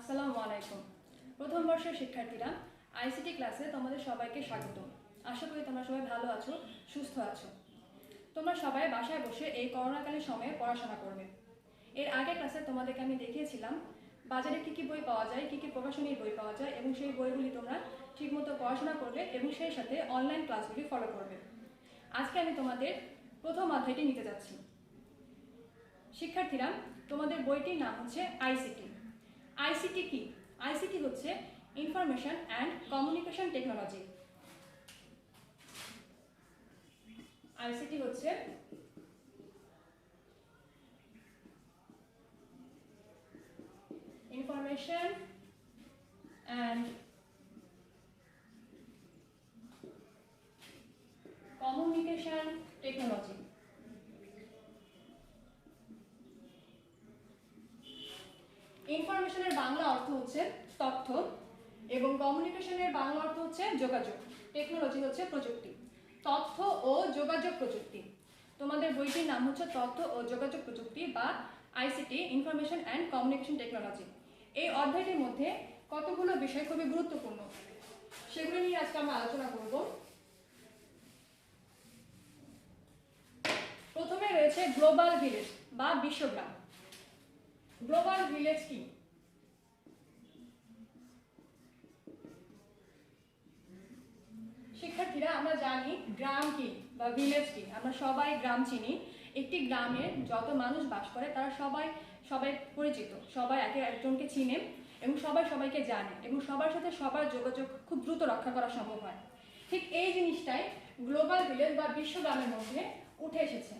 আসসালামু আলাইকুম। প্রথম বর্ষের শিক্ষার্থীরা আইসিটি ক্লাসে তোমাদের সবাইকে স্বাগত। আশা করি তোমরা সবাই ভালো আছো, সুস্থ আছো। তোমরা সবাই বাসায় বসে এই করোনাকালীন সময়ে পড়াশোনা করবে। এর আগের ক্লাসে তোমাদেরকে আমি দেখিয়েছিলাম বাজারে কী কী বই পাওয়া যায়, কী কী প্রকাশনীর বই পাওয়া যায় এবং সেই বইগুলি তোমরা ঠিকমতো পড়াশোনা করবে এবং সেই সাথে অনলাইন ক্লাসগুলি ফলো করবে। আজকে আমি তোমাদের প্রথম অধ্যায়টি নিতে যাচ্ছি। শিক্ষার্থীরা, তোমাদের বইটির নাম হচ্ছে আইসিটি। আইসিটি কি? আইসিটি হচ্ছে information and communication technology. ICT হচ্ছে ইনফরমেশন অ্যান্ড কমিউনিকেশন টেকনোলজি। ইনফরমেশনের বাংলা অর্থ হচ্ছে তথ্য এবং কমিউনিকেশনের বাংলা অর্থ হচ্ছে যোগাযোগ। টেকনোলজি হচ্ছে প্রযুক্তি, তথ্য ও যোগাযোগ প্রযুক্তি। তোমাদের বইটির নাম হচ্ছে তথ্য ও যোগাযোগ প্রযুক্তি বা ICT, information and communication technology. এই অধ্যায়টির মধ্যে কতগুলো বিষয় খুবই গুরুত্বপূর্ণ, সেগুলো নিয়ে আজকে আমরা আলোচনা করব। প্রথমে রয়েছে গ্লোবাল ভিলেজ বা বিশ্বগ্রাম। গ্লোবাল ভিলেজ কি? শিক্ষার্থীরা, আমরা জানি গ্রাম কি বা ভিলেজ কি। আমরা সবাই গ্রাম চিনি। একটি গ্রামে যত মানুষ বাস করে তারা সবাই পরিচিত, সবাই একে একজনকে চিনে এবং সবাই সবাইকে জানে এবং সবার সাথে সবার যোগাযোগ খুব দ্রুত রক্ষা করা সম্ভব হয়। ঠিক এই জিনিসটাই গ্লোবাল ভিলেজ বা বিশ্বগ্রামের মধ্যে উঠে এসেছে।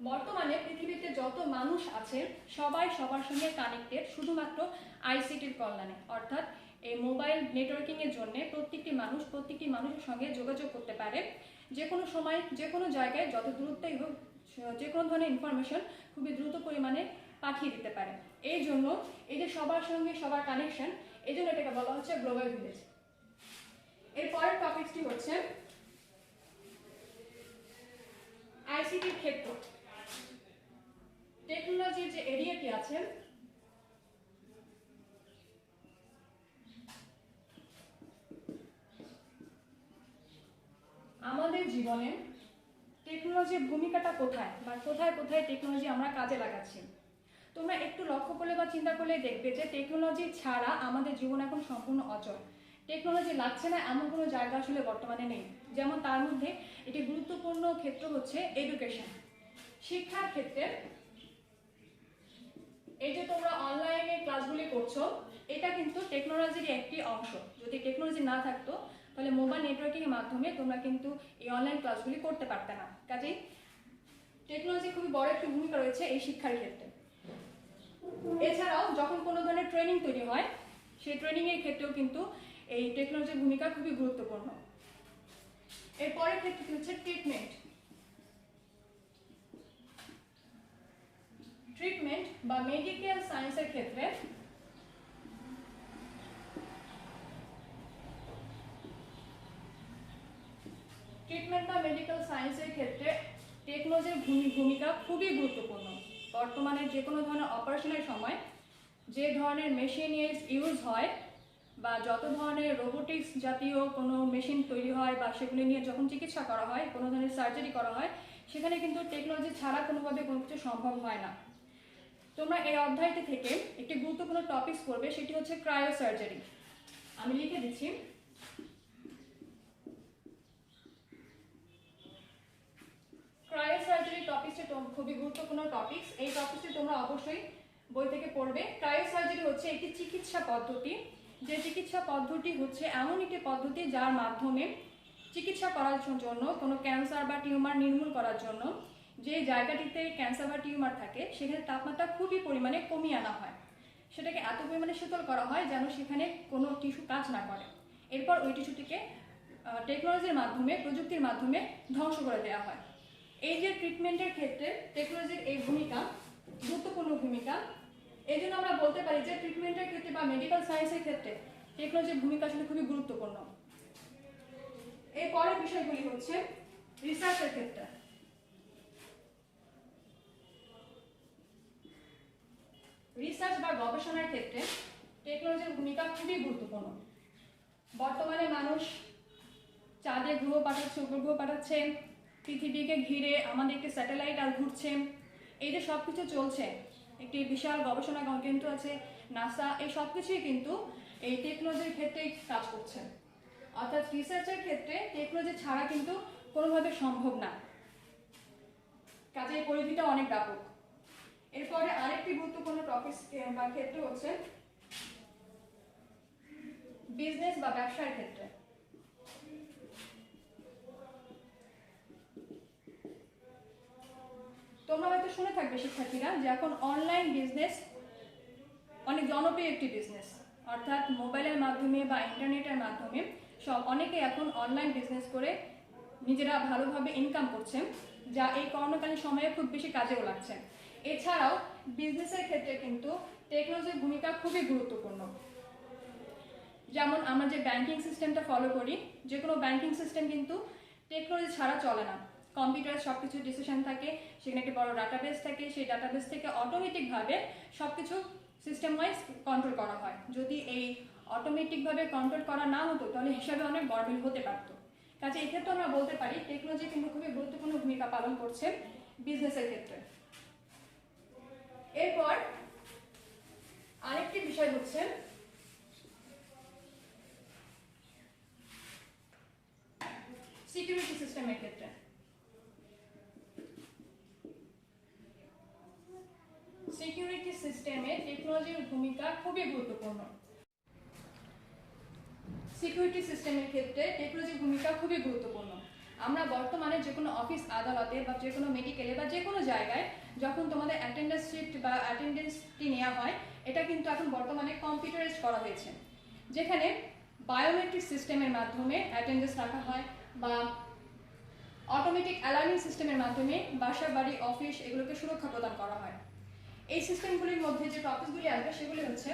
বর্তমানে পৃথিবীতে যত মানুষ আছে সবাই সবার সঙ্গে কানেক্টেড শুধুমাত্র আইসিটির কল্যাণে, অর্থাৎ এই মোবাইল নেটওয়ার্কিং এর জন্য প্রত্যেকটি মানুষের সঙ্গে যোগাযোগ করতে পারে। যে কোনো সময়, যে কোনো জায়গায়, যত দূরত্বেই হোক, যে কোনো ধরনের ইনফরমেশন খুবই দ্রুত পরিমাণে পাঠিয়ে দিতে পারে। এই জন্য এই যে সবার সঙ্গে সবার কানেকশন, এই জন্য এটাকে বলা হচ্ছে গ্লোবাল ভিলেজ। এর পরের টপিকটি হচ্ছে আইসিটির ক্ষেত্র। টেকনোলজির যে এরিয়াটি আছে আমাদের জীবনে টেকনোলজির ভূমিকাটা কোথায় বা কোথায় কোথায় টেকনোলজি আমরা কাজে লাগাচ্ছি। তোমরা একটু লক্ষ্য করলে বা চিন্তা করলে দেখবে যে টেকনোলজি ছাড়া আমাদের জীবন এখন সম্পূর্ণ অচল। টেকনোলজি লাগছে না এমন কোনো জায়গা আসলে বর্তমানে নেই। যেমন তার মধ্যে একটি গুরুত্বপূর্ণ ক্ষেত্র হচ্ছে এডুকেশন, শিক্ষার ক্ষেত্রে। এই যে তোমরা অনলাইনে ক্লাসগুলি করছো, এটা কিন্তু টেকনোলজির একটি অংশ। যদি টেকনোলজি না থাকতো তাহলে মোবাইল নেটওয়ার্কিং এর মাধ্যমে তোমরা কিন্তু এই অনলাইন ক্লাসগুলি করতে পারতে না। কাজেই টেকনোলজি খুবই বড় একটি ভূমিকা রয়েছে এই শিক্ষার ক্ষেত্রে। এছাড়াও যখন কোনো ধরনের ট্রেনিং তৈরি হয়, সেই ট্রেনিং এর ক্ষেত্রেও কিন্তু এই টেকনোলজির ভূমিকা খুবই গুরুত্বপূর্ণ। এরপরের ক্ষেত্রটি হচ্ছে ট্রিটমেন্ট বা মেডিকেল সায়েন্সের ক্ষেত্রে টেকনোলজির ভূমিকা খুবই গুরুত্বপূর্ণ। বর্তমানে যে কোনো ধরনের অপারেশনের সময় যে ধরনের মেশিন ইউজ হয় বা যত ধরনের রোবোটিক্স জাতীয় কোনো মেশিন তৈরি হয় বা সেগুলি নিয়ে যখন চিকিৎসা করা হয়, কোনো ধরনের সার্জারি করা হয়, সেখানে কিন্তু টেকনোলজি ছাড়া কোনোভাবে কোনো কিছু সম্ভব হয় না। তোমরা এই অধ্যায়টি থেকে একটি গুরুত্বপূর্ণ টপিকস পড়বে, সেটি হচ্ছে ক্রায়ো সার্জারি। আমি লিখে দিচ্ছি। ক্রায়ো সার্জারি টপিকসটি খুবই গুরুত্বপূর্ণ টপিকস। এই টপিকসটি তোমরা অবশ্যই বই থেকে পড়বে। ক্রায়ো সার্জারি হচ্ছে একটি চিকিৎসা পদ্ধতি, যে চিকিৎসা পদ্ধতি হচ্ছে এমন একটি পদ্ধতি যার মাধ্যমে চিকিৎসা করার জন্য, কোনো ক্যান্সার বা টিউমার নির্মূল করার জন্য যে জায়গাটিতে ক্যান্সার বা টিউমার থাকে সেখানে তাপমাত্রা খুবই পরিমাণে কমিয়ে আনা হয়। সেটাকে এত পরিমাণে শীতল করা হয় যেন সেখানে কোনো টিস্যু কাজ না করে। এরপর ওই টিস্যুটিকে টেকনোলজির মাধ্যমে, প্রযুক্তির মাধ্যমে ধ্বংস করে দেওয়া হয়। এই যে ট্রিটমেন্টের ক্ষেত্রে টেকনোলজির এই ভূমিকা গুরুত্বপূর্ণ ভূমিকা। এই জন্য আমরা বলতে পারি যে ট্রিটমেন্টের ক্ষেত্রে বা মেডিকেল সায়েন্সের ক্ষেত্রে টেকনোলজির ভূমিকা আসলে খুবই গুরুত্বপূর্ণ। এই পরের বিষয়গুলি হচ্ছে রিসার্চের ক্ষেত্রে। রিসার্চ বা গবেষণার ক্ষেত্রে টেকনোলজির ভূমিকা খুবই গুরুত্বপূর্ণ। বর্তমানে মানুষ চাঁদে গ্রহ পাঠাচ্ছে, উপগ্রহ পাঠাচ্ছে, পৃথিবীকে ঘিরে আমাদের একটি স্যাটেলাইট আর ঘুরছে, এই যে সব কিছু চলছে, একটি বিশাল গবেষণা কেন্দ্র আছে নাসা, এই সব কিছুই কিন্তু এই টেকনোলজির ক্ষেত্রেই কাজ করছে। অর্থাৎ রিসার্চের ক্ষেত্রে টেকনোলজি ছাড়া কিন্তু কোনোভাবে সম্ভব না, কাজের পরিধিটা অনেক ব্যাপক। এরপরে আরেকটি গুরুত্বপূর্ণ টপিক বা ক্ষেত্র হচ্ছে বিজনেস বা ব্যবসার ক্ষেত্রে। তোমরা হয়তো শুনে থাকবে শিক্ষার্থীরা যে এখন অনলাইন বিজনেস অনেক জনপ্রিয় একটি বিজনেস, অর্থাৎ মোবাইলের মাধ্যমে বা ইন্টারনেটের মাধ্যমে অনেকে এখন অনলাইন বিজনেস করে নিজেরা ভালোভাবে ইনকাম করছে, যা এই করোনাকালীন সময়ে খুব বেশি কাজেও লাগছে। এছাড়াও বিজনেসের ক্ষেত্রে কিন্তু টেকনোলজির ভূমিকা খুবই গুরুত্বপূর্ণ। যেমন আমরা যে ব্যাংকিং সিস্টেমটা ফলো করি, যে কোনো ব্যাংকিং সিস্টেম কিন্তু টেকনোলজি ছাড়া চলে না। কম্পিউটারে সব কিছু ডিসিশন থাকে, সেখানে একটি বড় ডাটাবেস থাকে, সেই ডাটাবেস থেকে অটোমেটিকভাবে সব কিছু সিস্টেম ওয়াইজ কন্ট্রোল করা হয়। যদি এই অটোমেটিকভাবে কন্ট্রোল করা না হতো তাহলে হিসাবে অনেক গড়বড় হতে পারত। কাজে এক্ষেত্রে আমরা বলতে পারি টেকনোলজি কিন্তু খুবই গুরুত্বপূর্ণ ভূমিকা পালন করছে বিজনেসের ক্ষেত্রে। এরপর আরেকটি বিষয় হচ্ছে সিকিউরিটি সিস্টেমের ক্ষেত্রে। সিকিউরিটি সিস্টেমে টেকনোলজির ভূমিকা খুবই গুরুত্বপূর্ণ। সিকিউরিটি সিস্টেমের ক্ষেত্রে টেকনোলজির ভূমিকা খুবই গুরুত্বপূর্ণ। আমরা বর্তমানে যে কোনো অফিস আদালতে বা যে কোনো মেডিকেলে বা যে কোনো জায়গায় যখন তোমাদের অ্যাটেন্ডেন্স শিফট বা অ্যাটেন্ডেন্সটি নেওয়া হয়, এটা কিন্তু এখন বর্তমানে কম্পিউটারাইজড করা হয়েছে, যেখানে বায়োমেট্রিক সিস্টেমের মাধ্যমে অ্যাটেন্ডেন্স রাখা হয় বা অটোমেটিক অ্যালার্মিং সিস্টেমের মাধ্যমে বাসা, বাড়ি, অফিস এগুলোকে সুরক্ষা প্রদান করা হয়। এই সিস্টেমগুলির মধ্যে যে টপিকগুলি আসবে সেগুলি হচ্ছে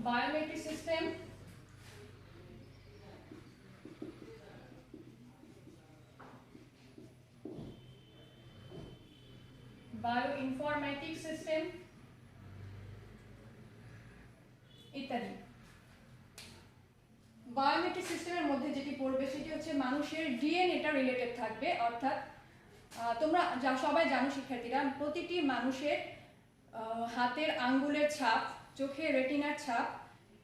biometric system, bio informatic system ইত্যাদি। বায়োমেট্রিক সিস্টেমের মধ্যে যেটি পড়বে সেটি হচ্ছে মানুষের ডিএনএটা রিলেটেড থাকবে। অর্থাৎ তোমরা সবাই জানো শিক্ষার্থীরা, প্রতিটি মানুষের হাতের আঙ্গুলের ছাপ, চোখের রেটিনার ছাপ,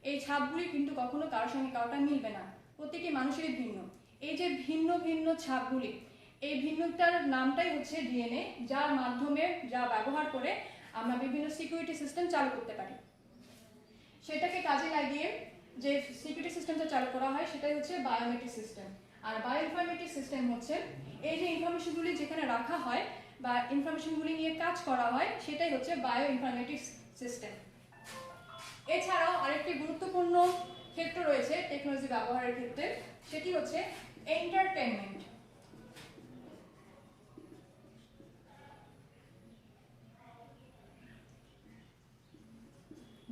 এই ছাপগুলি কিন্তু কখনো কারোর সঙ্গে কারোটা মিলবে না, প্রতিটি মানুষেরই ভিন্ন। এই যে ভিন্ন ভিন্ন ছাপগুলি, এই ভিন্নতার নামটাই হচ্ছে ডিএনএ, যার মাধ্যমে যা ব্যবহার করে আমরা বিভিন্ন সিকিউরিটি সিস্টেম চালু করতে পারি। সেটাকে কাজে লাগিয়ে যে সিকিউরিটি সিস্টেমটা চালু করা হয় সেটাই হচ্ছে বায়োমেট্রিক সিস্টেম। আর বায়ো ইনফরমেটিক সিস্টেম হচ্ছে এই যে ইনফরমেশনগুলি যেখানে রাখা হয় বা ইনফরমেশনগুলি নিয়ে কাজ করা হয়, সেটাই হচ্ছে বায়ো ইনফরমেটিক সিস্টেম। এছাড়াও আরেকটি গুরুত্বপূর্ণ ক্ষেত্র রয়েছে টেকনোলজি ব্যবহারের ক্ষেত্রে, সেটি হচ্ছে এন্টারটেনমেন্ট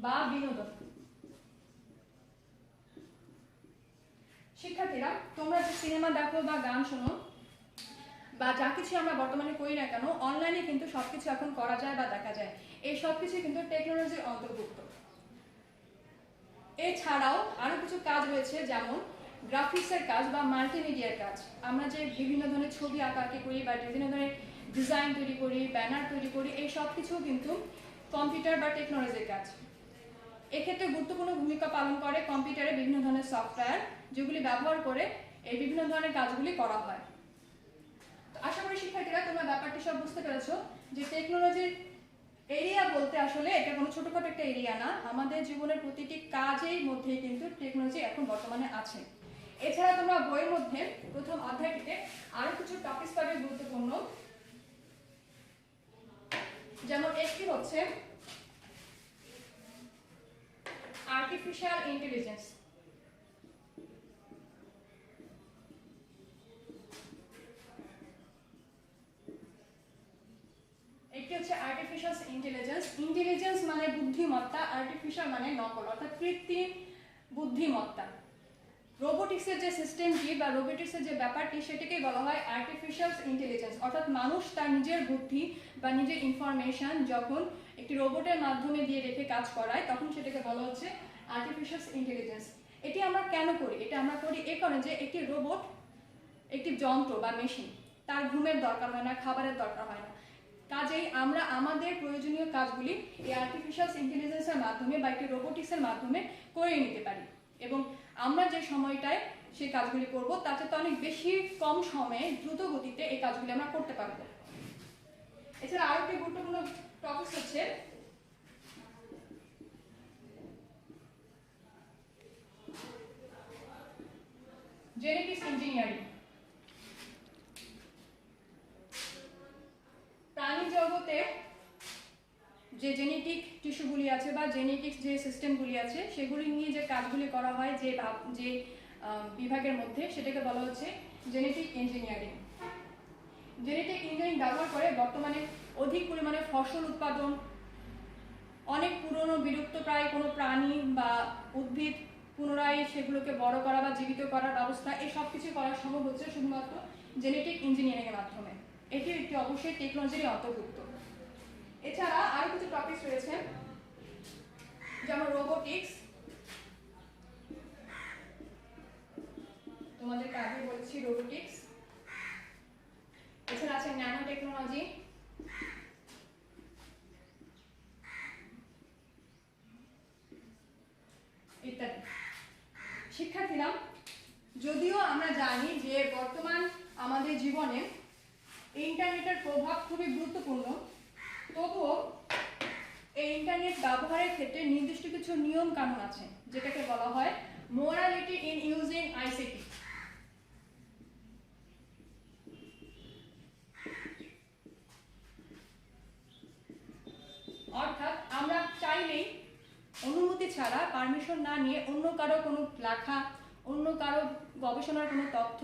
বা বিনোদন। শিক্ষার্থীরা, তোমরা যে সিনেমা দেখো বা গান শোনো বা যা কিছু আমরা বর্তমানে করি না কেন, অনলাইনে কিন্তু সবকিছু এখন করা যায় বা দেখা যায়। এই সবকিছু কিন্তু টেকনোলজির অন্তর্ভুক্ত। এছাড়াও আরো কিছু কাজ রয়েছে, যেমন গ্রাফিক্সের কাজ বা মাল্টিমিডিয়ার কাজ। আমরা যে বিভিন্ন ধরনের ছবি আঁকাআঁকি করি বা বিভিন্ন ধরনের ডিজাইন তৈরি করি, ব্যানার তৈরি করি, এই সব কিছু কিন্তু কম্পিউটার বা টেকনোলজির কাজ। এক্ষেত্রে গুরুত্বপূর্ণ ভূমিকা পালন করে কম্পিউটারে বিভিন্ন ধরনের সফটওয়্যার, যেগুলি ব্যবহার করে এই বিভিন্ন ধরনের কাজগুলি করা হয়। তো আশা করি শিক্ষার্থীরা তোমরা ব্যাপারটি সব বুঝতে পেরেছো যে টেকনোলজির এরিয়া বলতে আসলে এটা কোনো ছোটখাটো একটা এরিয়া না, আমাদের জীবনের প্রতিটি কাজের মধ্যেই কিন্তু টেকনোলজি এখন বর্তমানে আছে। এছাড়া তোমরা বইয়ের মধ্যে প্রথম অধ্যায়টিতে আরো কিছু টপিক পাবে গুরুত্বপূর্ণ, যেমন একটি হচ্ছে আর্টিফিশিয়াল ইন্টেলিজেন্স। একটি হচ্ছে আর্টিফিশিয়াল ইন্টেলিজেন্স। ইন্টেলিজেন্স মানে বুদ্ধিমত্তা, আর্টিফিশিয়াল মানে নকল, অর্থাৎ কৃত্রিম বুদ্ধিমত্তা। রোবোটিক্সের যে সিস্টেমটি বা রোবোটিক্সের যে ব্যাপারটি সেটাকে বলা হয় আর্টিফিশিয়াল ইন্টেলিজেন্স, অর্থাৎ মানুষ তার নিজের বুদ্ধি বা নিজের ইনফরমেশন যখন একটি রোবটের মাধ্যমে দিয়ে রেখে কাজ করায় তখন সেটাকে বলা হচ্ছে আর্টিফিশিয়াল ইন্টেলিজেন্স। এটি আমরা কেন করি? এটা আমরা করি এই কারণে যে একটি রোবট একটি যন্ত্র বা মেশিন, তার ঘুমের দরকার হয় না, খাবারের দরকার হয় না, কাজেই আমরা আমাদের প্রয়োজনীয় কাজগুলি এই আর্টিফিশিয়াল ইন্টেলিজেন্সের মাধ্যমে বা একটি রোবোটিক্সের মাধ্যমে করে নিতে পারি এবং আমরা যে সময়টায় সেই কাজগুলি করব তাতে তো অনেক বেশি কম সময়ে দ্রুত গতিতে এই কাজগুলি আমরা করতে পারবো। এছাড়া আরেকটি গুরুত্বপূর্ণ টপিক হচ্ছে জেনেটিক্স ইঞ্জিনিয়ারিং। প্রাণী জগতে যে জেনেটিক টিস্যুগুলি আছে বা জেনেটিক্স যে সিস্টেমগুলি আছে সেগুলি নিয়ে যে কাজগুলি করা হয় যে বিভাগের মধ্যে সেটাকে বলা হচ্ছে জেনেটিক ইঞ্জিনিয়ারিং। জেনেটিক ইঞ্জিনিয়ারিং ব্যবহার করে বর্তমানে অধিক পরিমাণে ফসল উৎপাদন, অনেক পুরনো বিলুপ্তপ্রায় কোনো প্রাণী বা উদ্ভিদ পুনরায় সেগুলোকে বড় করা বা জীবিত করার ব্যবস্থা, এই সব কিছু করা সম্ভব হচ্ছে শুধুমাত্র জেনেটিক ইঞ্জিনিয়ারিংয়ের মাধ্যমে। এটি একটি অবশ্যই টেকনোলজির অন্তর্ভুক্ত। এছাড়া আরো কিছু টপিকস রয়েছে যেমন রোবোটিক্স, তোমাদেরকে আগে বলেছি রোবোটিক্স। এছাড়া আছে ন্যানো টেকনোলজি, ইত্যাদি। শিক্ষার্থীরা, যদিও আমরা জানি যে বর্তমান আমাদের জীবনে ইন্টারনেটের প্রভাব খুবই গুরুত্বপূর্ণ, তবুও এই ইন্টারনেট ব্যবহারের ক্ষেত্রে নির্দিষ্ট কিছু নিয়ম কানুন আছে যেটাকে বলা হয় মোরালিটি ইন ইউজিং আইসিটি। অর্থাৎ আমরা চাইলেই অনুমতি ছাড়া, পারমিশন না নিয়ে অন্য কারো কোনো লেখা, অন্য কারো গবেষণার কোনো তথ্য,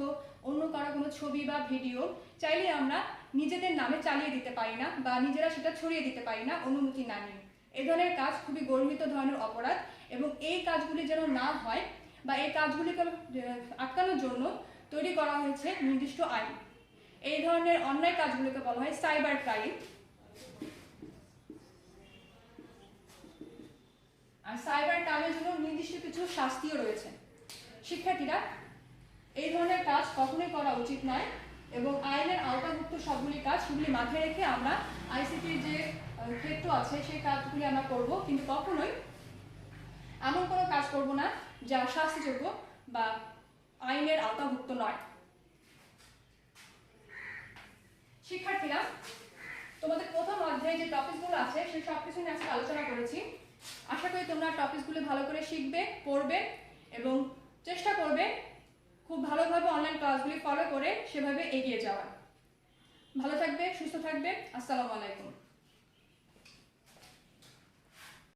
অন্য কারো কোনো ছবি বা ভিডিও চাইলে আমরা নিজেদের নামে চালিয়ে দিতে পারি না বা নিজেরা সেটা ছড়িয়ে দিতে পারি না অনুমতি না নিয়ে। এ ধরনের কাজ খুবই গর্হিত ধরনের অপরাধ এবং এই কাজগুলি যেন না হয় বা এই কাজগুলিকে আটকানোর জন্য তৈরি করা হয়েছে নির্দিষ্ট আইন। এই ধরনের অন্যায় কাজগুলিকে বলা হয় সাইবার ক্রাইম। আর সাইবার ক্রাইমের জন্য নির্দিষ্ট কিছু শাস্তিও রয়েছে। শিক্ষার্থীরা, এই ধরনের কাজ কখনোই করা উচিত নয় এবং আইনের আওতাভুক্ত সবগুলি কাজ সেগুলি মাথায় রেখে আমরা আইসিটির যে ক্ষেত্র আছে সেই কাজগুলি আমরা করব, কিন্তু কখনোই এমন কোনো কাজ করব না যা শাস্তিযোগ্য বা আইনের আওতাভুক্ত নয়। শিক্ষার্থীরা, তোমাদের প্রথম অধ্যায়ে যে টপিকগুলো আছে সেই সব কিছু নিয়ে আজকে আলোচনা করেছি। আশা করি তোমরা টপিকগুলো ভালো করে শিখবে, পড়বে এবং চেষ্টা করবে খুব ভালোভাবে অনলাইন ক্লাসগুলি ফলো করে সেভাবে এগিয়ে যাওয়ার। ভালো থাকবে, সুস্থ থাকবে। আসসালামু আলাইকুম।